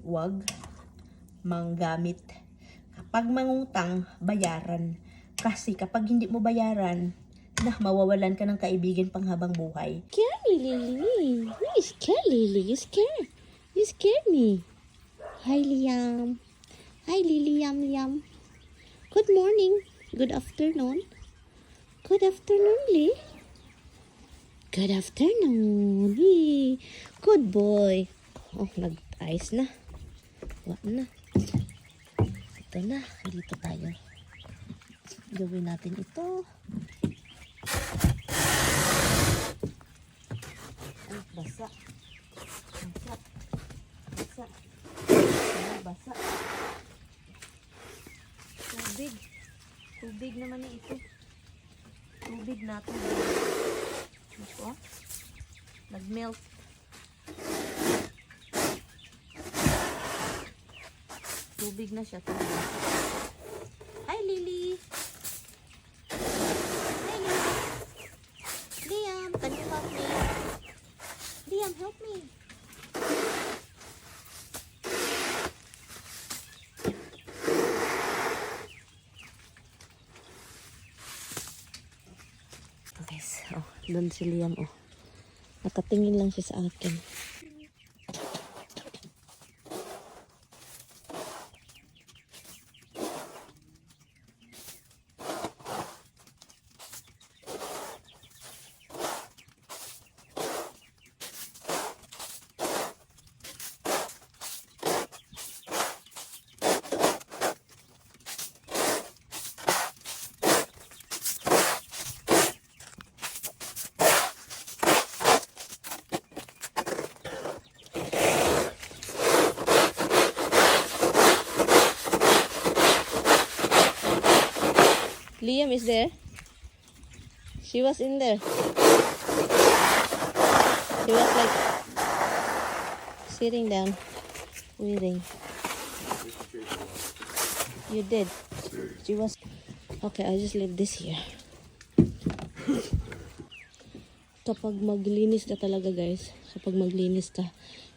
Huwag manggamit. Kapag mangutang, bayaran. Kasi kapag hindi mo bayaran, mawawalan ka ng kaibigan panghabang buhay. Scare me, Lily. Why you scared, Lily? You scared me. Hi, Liam. Hi, Lily. Yum, yum. Good morning. Good afternoon. Good afternoon, Lee. Good afternoon. Hey. Good boy. Oh, nag-ice na. Wala na. Ito na. Dito tayo. Gawin natin ito. Ay, basa. Basa. Basa. Ay, basa. Tubig. Tubig naman na ito. Tubig natin. Ito. Nag-melt. Tubig na siya. Tubig. Hi, Lily. Hi, Lily. Liam, can you help me? Liam, help me. Okay, so, doon si Liam, oh. Nakatingin lang siya sa akin. Liam is there. She was in there. She was like sitting down, waiting. You did. She was. Okay, I'll just leave this here. Kapag maglinis ka talaga, guys, kapag maglinis ka,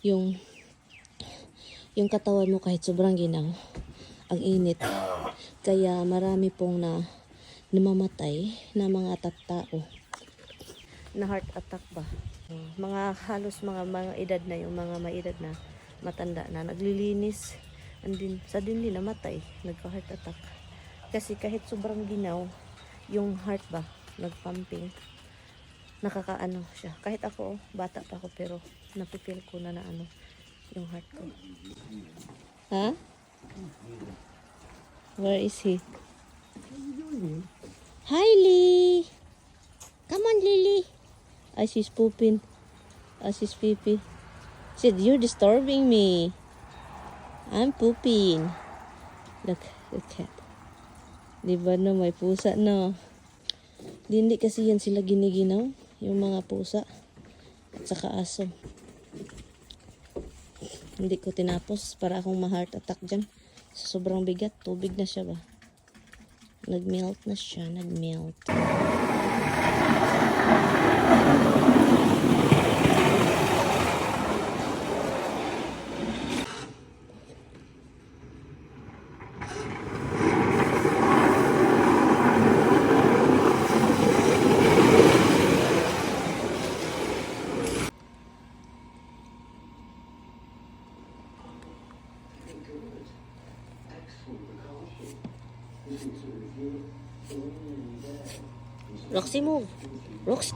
yung katawan mo kahit sobrang ginaw, ang init. Kaya marami pong namamatay na mga tao na heart attack ba. Mga halos mga edad na, yung mga maedad na, matanda na, naglilinis, andin sa din namatay, nagka-heart attack. Kasi kahit sobrang ginaw, yung heart ba, nagpumping, nakakaano siya. Kahit ako, bata pa ako, pero napipil ko na yung heart ko. Ha? Where is he? Hi, Lee. Come on, Lily. Ah, she's pooping. Ah, she's pee-pee. Said, you're disturbing me. I'm pooping. Look at. Diba no, may pusa no? Hindi kasi yan sila giniginaw. Yung mga pusa. At saka aso. Hindi ko tinapos para akong ma-heart attack dyan. Sobrang bigat. Tubig na siya ba? Nag-melt na siya. Nag-melt. Roxy, move. Roxy.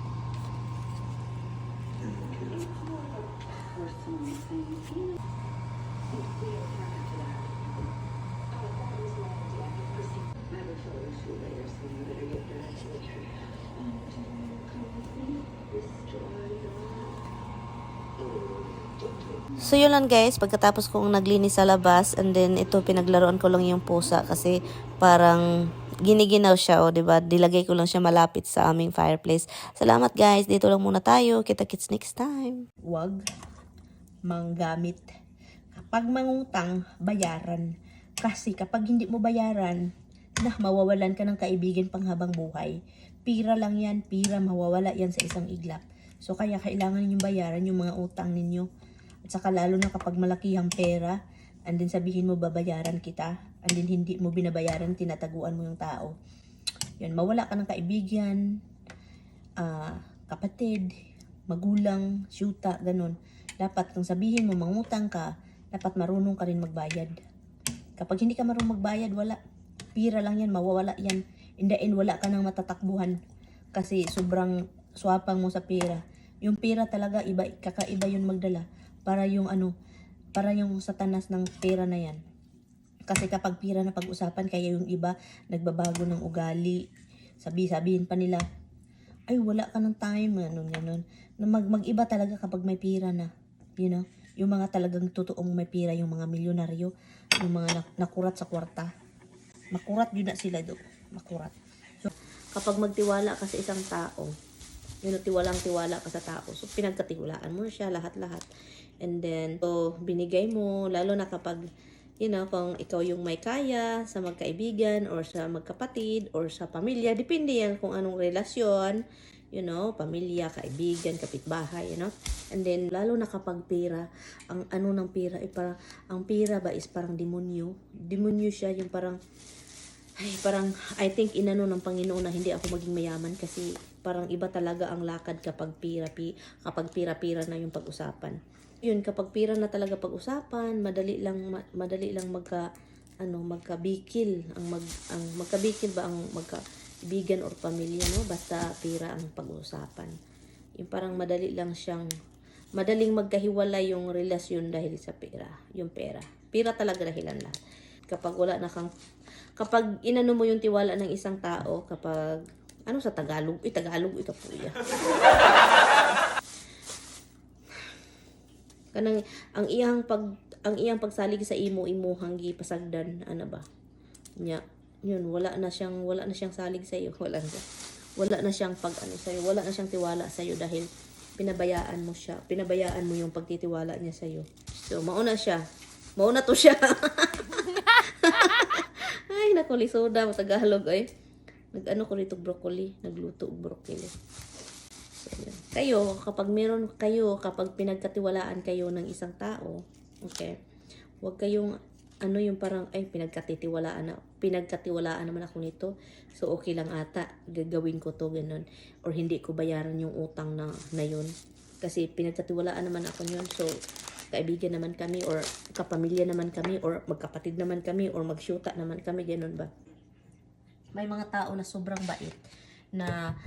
So yun lang guys, pagkatapos kong naglinis sa labas, and then ito pinaglaruan ko lang yung pusa kasi parang giniginaw siya, o diba? Dilagay ko lang siya malapit sa aming fireplace. Salamat guys, dito lang muna tayo. Kita-kits next time. Huwag manggamit. Kapag mangutang, bayaran. Kasi kapag hindi mo bayaran, mawawalan ka ng kaibigan panghabang buhay. Pira lang yan, pira, mawawala yan sa isang iglap. So kaya kailangan ninyong bayaran yung mga utang ninyo. At saka lalo na kapag malakihang pera, and then sabihin mo babayaran kita, and then hindi mo binabayaran, tinataguan mo yung tao. Yun, mawala ka ng kaibigan, kapatid, magulang, syuta, ganun. Dapat kung sabihin mo mangutang ka, dapat marunong ka rin magbayad. Kapag hindi ka marunong magbayad, wala. Pira lang yan, mawawala yan. In the end, wala ka nang matatakbuhan. Kasi sobrang swapang mo sa pira. Yung pira talaga, iba, kakaiba yun magdala. Para yung satanas ng pera na yan. Kasi kapag pira na pag-usapan, kaya yung iba nagbabago ng ugali. Sabihin pa nila, ay wala ka ng time, ganun. Na mag-iba talaga kapag may pira na. You know? Yung mga talagang totoong may pira, yung mga milyonaryo, yung mga nakurat sa kwarta. Makurat yun na sila do. Makurat. So, kapag magtiwala ka sa isang tao, yun, tiwalang-tiwala ka sa tao. So, pinagkatiwalaan mo siya, lahat-lahat. And then, so, binigay mo, lalo na kapag, you know, kung ikaw yung may kaya sa magkaibigan or sa magkapatid or sa pamilya, depende yan kung anong relasyon, you know, pamilya, kaibigan, kapitbahay, you know. And then, lalo na kapag pera, ang ano ng pera, parang, ang pera ba is parang demonyo. Demonyo siya, yung parang, I think inano ng Panginoon na hindi ako maging mayaman kasi parang iba talaga ang lakad kapag pira-pira na yung pag-usapan. Yun, kapag pira na talaga pag-usapan, madali lang magkabikil ang magkabikil ba ang magkaibigan or pamilya, no? Basta pira ang pag-usapan. Yung parang madaling magkahiwalay yung relasyon dahil sa pera, yung pera. Pira talaga dahilan lahat. Kapag inano mo yung tiwala ng isang tao, kapag, sa Tagalog? Tagalog, ikapuya. Kanang, ang iyang pagsalig sa imuhang gipasagdan, yun, wala na siyang salig sa iyo, wala na siyang sa'yo, wala na siyang tiwala sa iyo dahil pinabayaan mo yung pagtitiwala niya sa iyo. So, mauna to siya. Ay, naku, lisoda, Tagalog, ay. Nag-ano ko rito, broccoli. Nagluto broccoli. So, yun. Kapag pinagkatiwalaan kayo ng isang tao, okay, huwag kayong, yung parang, ay, pinagkatiwalaan naman ako nito. So, okay lang ata, gagawin ko to, ganun. Or hindi ko bayaran yung utang na yun. Kasi pinagkatiwalaan naman ako yun. So, kaibigan naman kami or kapamilya naman kami or magkapatid naman kami or magsyuta naman kami, ganun ba? May mga tao na sobrang bait na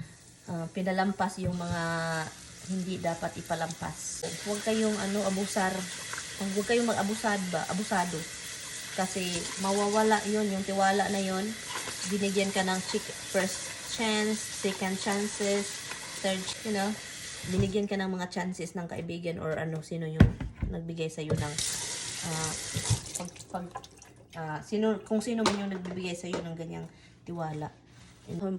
pinalampas yung mga hindi dapat ipalampas. Huwag kayong huwag kayong abusado. Kasi mawawala yun, yung tiwala na yun. Binigyan ka ng first chance, second chances, third, binigyan ka ng mga chances ng kaibigan or sino yung nagbigay sa iyo ng kung sino man yung nagbibigay sa iyo ng ganyang tiwala.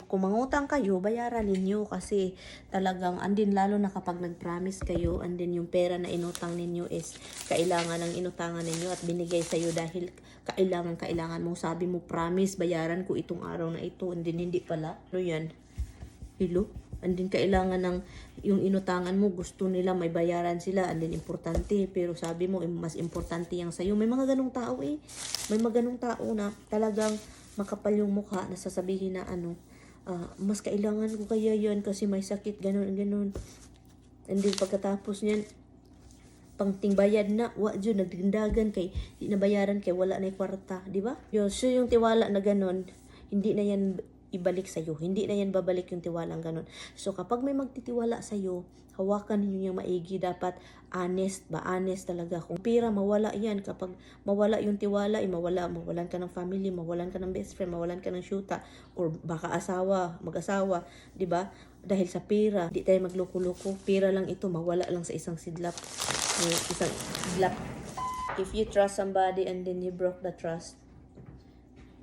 Kung mangutang kayo, bayaran ninyo kasi talagang andin, lalo na kapag nag-promise kayo, andin yung pera na inutang ninyo is kailangan ng inutangan ninyo at binigay sa iyo dahil kailangan mo, sabi mo promise bayaran ko itong araw na ito, andin hindi pala. Ano yan? Hello? Andin kailangan ng yung inutangan mo, gusto nila may bayaran sila, andin importante, pero sabi mo mas importante yang sa'yo. May mga ganong tao may mga ganong tao na talagang makapal yung mukha na sasabihin na mas kailangan ko kaya yan kasi may sakit, ganon. And then pagkatapos niyan, pangtingbayad na, dyan, nagdindagan kay, di nabayaran kay, wala na yung kwarta, di ba? So yung tiwala na ganon, hindi na yan ibalik sa'yo. Hindi na yan babalik yung tiwalang ganun. So, kapag may magtitiwala sa'yo, hawakan ninyo yung maigi. Dapat honest talaga. Kung pira, mawala yan. Kapag mawala yung tiwala, mawalan ka ng family, mawalan ka ng best friend, mawalan ka ng syuta, or baka mag-asawa, di ba? Dahil sa pira, di tayo magloko-loko. Pira lang ito, mawala lang sa isang sidlap. If you trust somebody and then you broke the trust,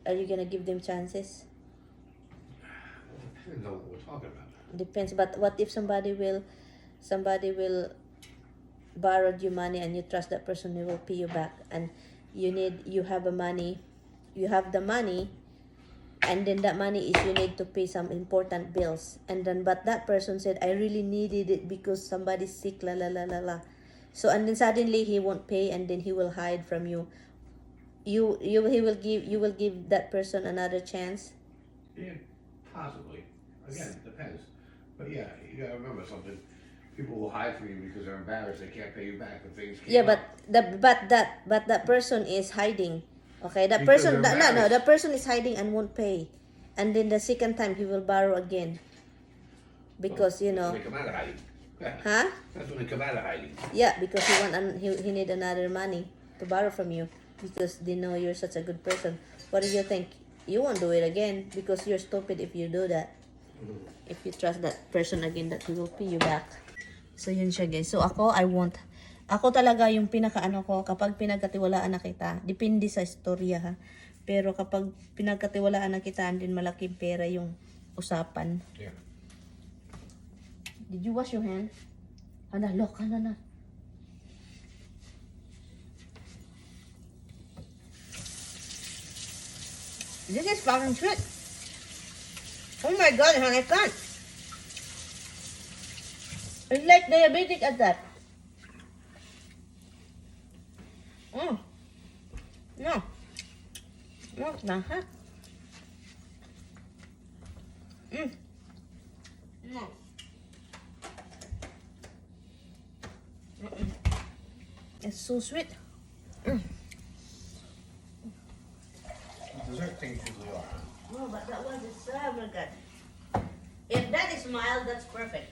are you gonna give them chances? I don't know what we're talking about. Depends, but what if somebody will borrow you money and you trust that person will pay you back, and you have the money, and then that money is you need to pay some important bills, and then but that person said I really needed it because somebody's sick, la. So and then suddenly he won't pay, and then he will hide from you you will give that person another chance. Yeah, possibly. Again, depends. But yeah, you gotta remember something. People will hide from you because they're embarrassed. They can't pay you back when things came Yeah, up. but that person is hiding. Okay, that Because person they're no, embarrassed. that person is hiding and won't pay, and then the second time he will borrow again. Because you know, They come out of hiding. huh? That's when they come out of hiding. Yeah, because he need another money to borrow from you because they know you're such a good person. What do you think? You won't do it again because you're stupid if you do that. If you trust that person again that he will pay you back. So yun siya guys. So ako talaga yung pinakaano ko kapag pinagkatiwalaan na kita, depende sa istorya ha. Pero kapag pinagkatiwalaan na kita, din malaking pera yung usapan. Yeah. Did you wash your hand? Hana, look, hana na. This is fucking shit. Oh my god, hon, I can't. It's like diabetic at that. Mm. No. No, it's not hot. No. Mm-mm. It's so sweet. Dessert things usually are. No, but that one is so good. If that is mild, that's perfect.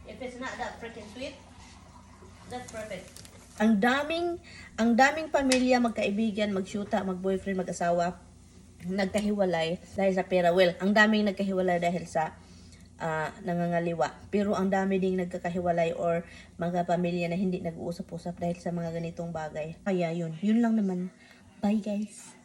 If it's not that freaking sweet, that's perfect. Ang daming pamilya, magkaibigan, magsyuta, mag-boyfriend, mag-asawa, nagkahiwalay dahil sa pera. Well, ang daming nagkahiwalay dahil sa nangangaliwa. Pero ang dami ding nagkakahiwalay or mga pamilya na hindi nag-uusap-usap dahil sa mga ganitong bagay. Kaya yun lang naman. Bye guys.